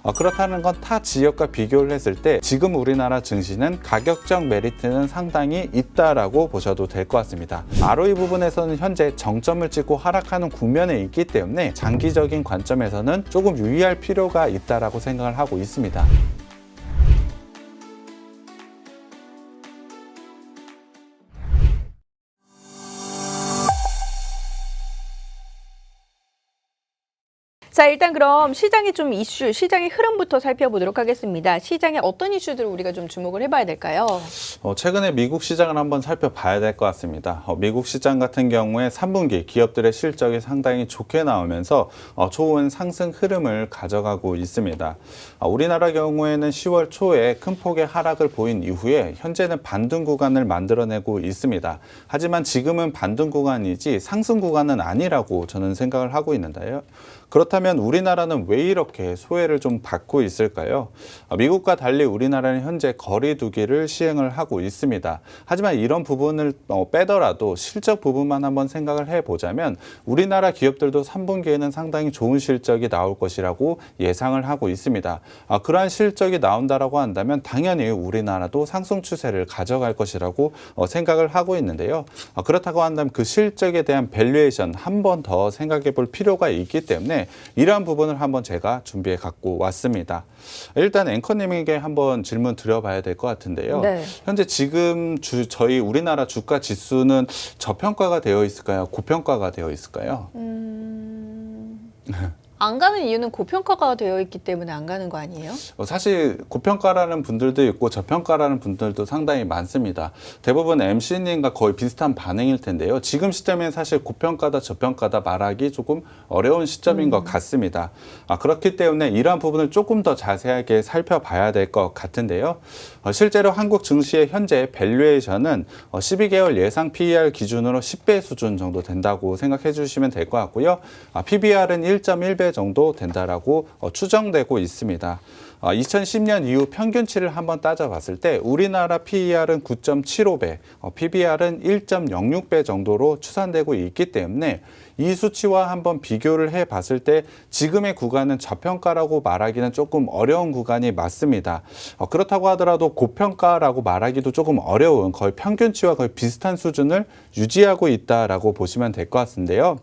그렇다는 건 타 지역과 비교를 했을 때 지금 우리나라 증시는 가격적 메리트는 상당히 있다라고 보셔도 될 것 같습니다. ROE 부분에서는 현재 정점을 찍고 하락하는 국면에 있기 때문에 장기적인 관점에서는 조금 유의할 필요가 있다라고 생각을 하고 있습니다. 자, 일단 그럼 시장의 좀 이슈, 시장의 흐름부터 살펴보도록 하겠습니다. 시장에 어떤 이슈들을 우리가 좀 주목을 해봐야 될까요? 최근에 미국 시장을 한번 살펴봐야 될 것 같습니다. 미국 시장 같은 경우에 3분기 기업들의 실적이 상당히 좋게 나오면서 좋은 상승 흐름을 가져가고 있습니다. 우리나라 경우에는 10월 초에 큰 폭의 하락을 보인 이후에 현재는 반등 구간을 만들어내고 있습니다. 하지만 지금은 반등 구간이지 상승 구간은 아니라고 저는 생각을 하고 있는데요. 그렇다면 우리나라는 왜 이렇게 소외를 좀 받고 있을까요? 미국과 달리 우리나라는 현재 거리두기를 시행을 하고 있습니다. 하지만 이런 부분을 빼더라도 실적 부분만 한번 생각을 해보자면 우리나라 기업들도 3분기에는 상당히 좋은 실적이 나올 것이라고 예상을 하고 있습니다. 그러한 실적이 나온다라고 한다면 당연히 우리나라도 상승 추세를 가져갈 것이라고 생각을 하고 있는데요. 그렇다고 한다면 그 실적에 대한 밸류에이션 한 번 더 생각해 볼 필요가 있기 때문에 이러한 부분을 한번 제가 준비해 갖고 왔습니다. 일단 앵커님에게 한번 질문 드려봐야 될 것 같은데요. 네. 현재 지금 저희 우리나라 주가 지수는 저평가가 되어 있을까요? 고평가가 되어 있을까요? 안 가는 이유는 고평가가 되어 있기 때문에 안 가는 거 아니에요? 사실 고평가라는 분들도 있고 저평가라는 분들도 상당히 많습니다. 대부분 MC님과 거의 비슷한 반응일 텐데요. 지금 시점에 사실 고평가다 저평가다 말하기 조금 어려운 시점인 것 같습니다. 그렇기 때문에 이러한 부분을 조금 더 자세하게 살펴봐야 될 것 같은데요. 실제로 한국 증시의 현재 밸류에이션은 12개월 예상 PER 기준으로 10배 수준 정도 된다고 생각해 주시면 될 것 같고요. PBR은 1.1배 정도 된다라고 추정되고 있습니다. 2010년 이후 평균치를 한번 따져봤을 때 우리나라 PER은 9.75배, PBR은 1.06배 정도로 추산되고 있기 때문에 이 수치와 한번 비교를 해봤을 때 지금의 구간은 저평가라고 말하기는 조금 어려운 구간이 맞습니다. 그렇다고 하더라도 고평가라고 말하기도 조금 어려운 거의 평균치와 거의 비슷한 수준을 유지하고 있다라고 보시면 될 것 같은데요.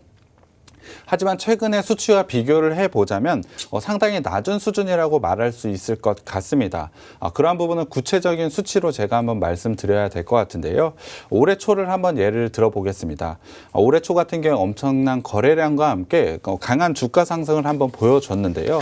하지만 최근의 수치와 비교를 해보자면 상당히 낮은 수준이라고 말할 수 있을 것 같습니다. 그러한 부분은 구체적인 수치로 제가 한번 말씀드려야 될 것 같은데요. 올해 초를 한번 예를 들어보겠습니다. 올해 초 같은 경우 엄청난 거래량과 함께 강한 주가 상승을 한번 보여줬는데요.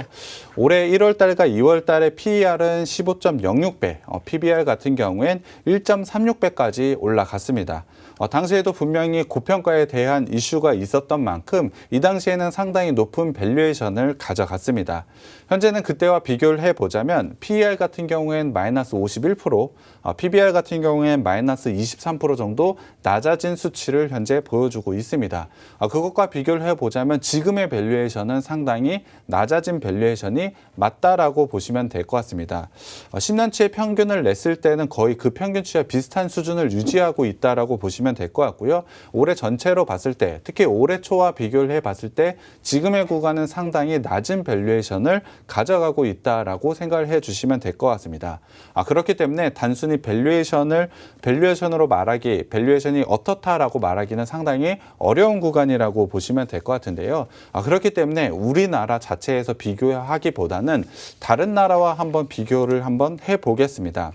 올해 1월 달과 2월 달의 PER은 15.06배, PBR 같은 경우엔 1.36배까지 올라갔습니다. 당시에도 분명히 고평가에 대한 이슈가 있었던 만큼 이 당시에는 상당히 높은 밸류에이션을 가져갔습니다. 현재는 그때와 비교를 해보자면 PER 같은 경우엔 마이너스 51%, PBR 같은 경우엔 마이너스 23% 정도 낮아진 수치를 현재 보여주고 있습니다. 그것과 비교를 해보자면 지금의 밸류에이션은 상당히 낮아진 밸류에이션이 맞다라고 보시면 될 것 같습니다. 10년치의 평균을 냈을 때는 거의 그 평균치와 비슷한 수준을 유지하고 있다라고 보시면 될 것 같고요. 올해 전체로 봤을 때, 특히 올해 초와 비교를 해봤을 때 지금의 구간은 상당히 낮은 밸류에이션을 가져가고 있다라고 생각을 해주시면 될 것 같습니다. 그렇기 때문에 단순히 밸류에이션으로 말하기, 밸류에이션이 어떻다라고 말하기는 상당히 어려운 구간이라고 보시면 될 것 같은데요. 그렇기 때문에 우리나라 자체에서 비교하기보다는 다른 나라와 한번 비교를 한번 해보겠습니다.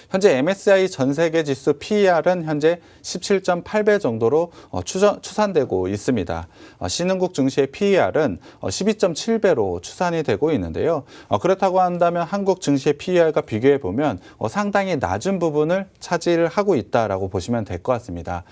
현재 MSCI 전 세계 지수 PER은 현재 17.8배 정도로 추산되고 있습니다. 신흥국 증시의 PER은 12.7배로 추산이 되고 있는데요. 그렇다고 한다면 한국 증시의 PER과 비교해 보면 상당히 낮은 부분을 차지를 하고 있다라고 보시면 될 것 같습니다.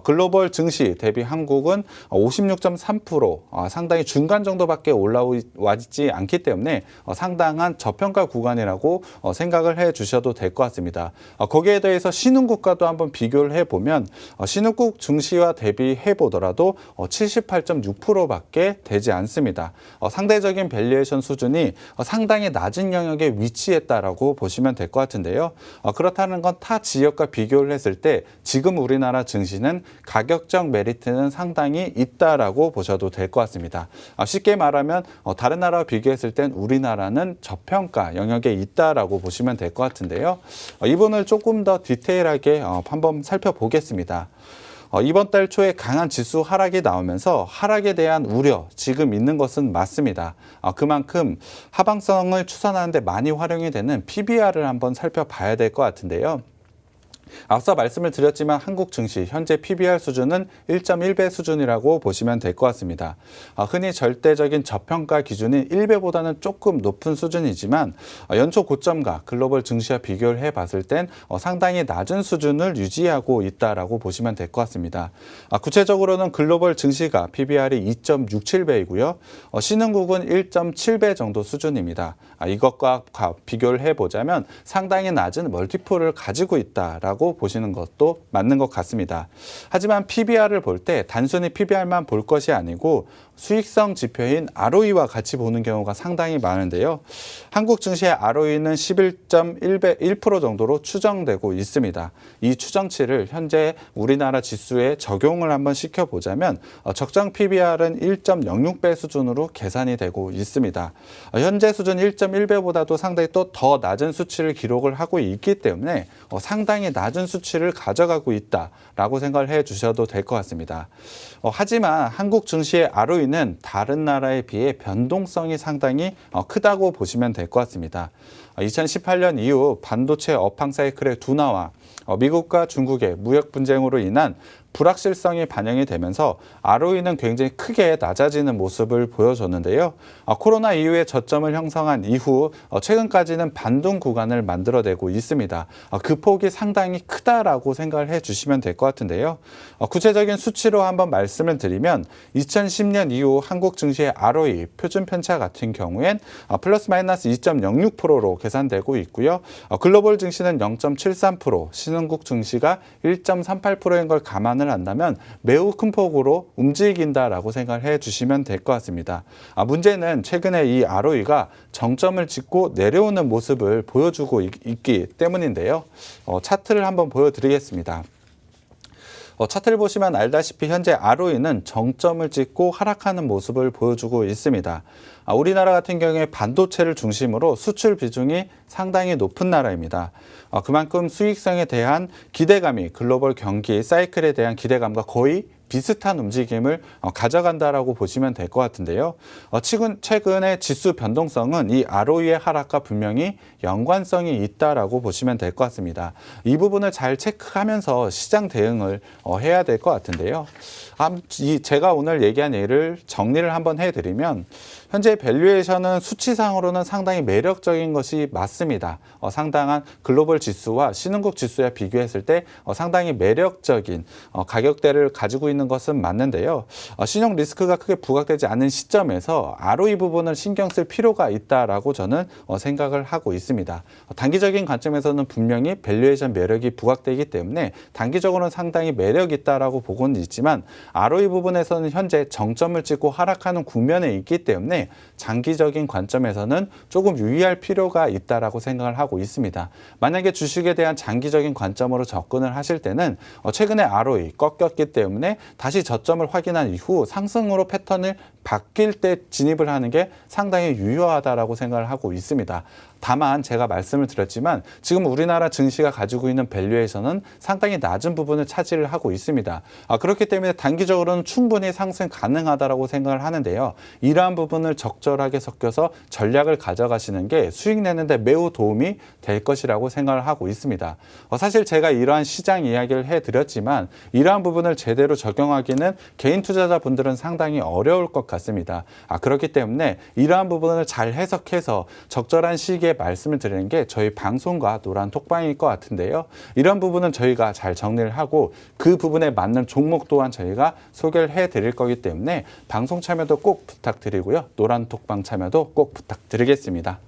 글로벌 증시 대비 한국은 56.3%, 상당히 중간 정도밖에 올라와있지 않기 때문에 상당한 저평가 구간이라고 생각을 해 주셔도 될 것 같습니다. 있습니다. 거기에 대해서 신흥국가도 한번 비교를 해보면 신흥국 증시와 대비해 보더라도 78.6%밖에 되지 않습니다. 상대적인 밸류에이션 수준이 상당히 낮은 영역에 위치했다라고 보시면 될 것 같은데요. 그렇다는 건 타 지역과 비교를 했을 때 지금 우리나라 증시는 가격적 메리트는 상당히 있다라고 보셔도 될 것 같습니다. 쉽게 말하면 다른 나라와 비교했을 땐 우리나라는 저평가 영역에 있다라고 보시면 될 것 같은데요. 이 부분을 조금 더 디테일하게 한번 살펴보겠습니다. 이번 달 초에 강한 지수 하락이 나오면서 하락에 대한 우려 지금 있는 것은 맞습니다. 그만큼 하방성을 추산하는 데 많이 활용이 되는 PBR을 한번 살펴봐야 될 것 같은데요. 앞서 말씀을 드렸지만 한국 증시 현재 PBR 수준은 1.1배 수준이라고 보시면 될 것 같습니다. 흔히 절대적인 저평가 기준인 1배보다는 조금 높은 수준이지만 연초 고점과 글로벌 증시와 비교를 해봤을 땐 상당히 낮은 수준을 유지하고 있다라고 보시면 될 것 같습니다. 구체적으로는 글로벌 증시가 PBR이 2.67배이고요. 신흥국은 1.7배 정도 수준입니다. 이것과 비교를 해보자면 상당히 낮은 멀티플을 가지고 있다라고 보시는 것도 맞는 것 같습니다. 하지만 PBR을 볼 때 단순히 PBR만 볼 것이 아니고 수익성 지표인 ROE와 같이 보는 경우가 상당히 많은데요. 한국 증시의 ROE는 11.1% 정도로 추정되고 있습니다. 이 추정치를 현재 우리나라 지수에 적용을 한번 시켜보자면 적정 PBR은 1.06배 수준으로 계산이 되고 있습니다. 현재 수준 1.1배보다도 상당히 또 더 낮은 수치를 기록을 하고 있기 때문에 상당히 낮은 수치를 가져가고 있다라고 생각을 해 주셔도 될 것 같습니다. 하지만 한국 증시의 ROE는 다른 나라에 비해 변동성이 상당히 크다고 보시면 될 것 같습니다. 2018년 이후 반도체 업황 사이클의 둔화와 미국과 중국의 무역 분쟁으로 인한 불확실성이 반영이 되면서 ROE는 굉장히 크게 낮아지는 모습을 보여줬는데요. 코로나 이후에 저점을 형성한 이후 최근까지는 반등 구간을 만들어내고 있습니다. 그 폭이 상당히 크다라고 생각을 해주시면 될 것 같은데요. 구체적인 수치로 한번 말씀을 드리면 2010년 이후 한국 증시의 ROE 표준 편차 같은 경우엔 플러스 마이너스 2.06%로 계산되고 있고요. 글로벌 증시는 0.73%, 신흥국 증시가 1.38%인 걸 감안을 한다면 매우 큰 폭으로 움직인다라고 생각을 해주시면 될 것 같습니다. 문제는 최근에 이 ROE가 정점을 찍고 내려오는 모습을 보여주고 있기 때문인데요. 차트를 한번 보여드리겠습니다. 차트를 보시면 알다시피 현재 ROE는 정점을 찍고 하락하는 모습을 보여주고 있습니다. 우리나라 같은 경우에 반도체를 중심으로 수출 비중이 상당히 높은 나라입니다. 그만큼 수익성에 대한 기대감이 글로벌 경기 사이클에 대한 기대감과 거의 비슷한 움직임을 가져간다라고 보시면 될 것 같은데요. 최근의 지수 변동성은 이 ROE의 하락과 분명히 연관성이 있다라고 보시면 될 것 같습니다. 이 부분을 잘 체크하면서 시장 대응을 해야 될 것 같은데요. 제가 오늘 얘기한 예를 정리를 한번 해드리면 현재 밸류에이션은 수치상으로는 상당히 매력적인 것이 맞습니다. 상당한 글로벌 지수와 신흥국 지수와 비교했을 때 상당히 매력적인 가격대를 가지고 있는 것은 맞는데요. 신용 리스크가 크게 부각되지 않은 시점에서 ROE 부분을 신경 쓸 필요가 있다라고 저는 생각을 하고 있습니다. 단기적인 관점에서는 분명히 밸류에이션 매력이 부각되기 때문에 단기적으로는 상당히 매력 있다라고 보고는 있지만 ROE 부분에서는 현재 정점을 찍고 하락하는 국면에 있기 때문에 장기적인 관점에서는 조금 유의할 필요가 있다라고 생각을 하고 있습니다. 만약에 주식에 대한 장기적인 관점으로 접근을 하실 때는 최근에 ROE 꺾였기 때문에 다시 저점을 확인한 이후 상승으로 패턴을 바뀔 때 진입을 하는 게 상당히 유효하다라고 생각을 하고 있습니다. 다만 제가 말씀을 드렸지만 지금 우리나라 증시가 가지고 있는 밸류에이션은 상당히 낮은 부분을 차지를 하고 있습니다. 그렇기 때문에 단기적으로는 충분히 상승 가능하다라고 생각을 하는데요. 이러한 부분을 적절하게 섞여서 전략을 가져가시는 게 수익 내는데 매우 도움이 될 것이라고 생각을 하고 있습니다. 사실 제가 이러한 시장 이야기를 해드렸지만 이러한 부분을 제대로 적용하기는 개인 투자자분들은 상당히 어려울 것 같습니다. 그렇기 때문에 이러한 부분을 잘 해석해서 적절한 시기에 말씀을 드리는 게 저희 방송과 노란 톡방일 것 같은데요. 이런 부분은 저희가 잘 정리를 하고 그 부분에 맞는 종목 또한 저희가 소개를 해드릴 거기 때문에 방송 참여도 꼭 부탁드리고요. 노란 톡방 참여도 꼭 부탁드리겠습니다.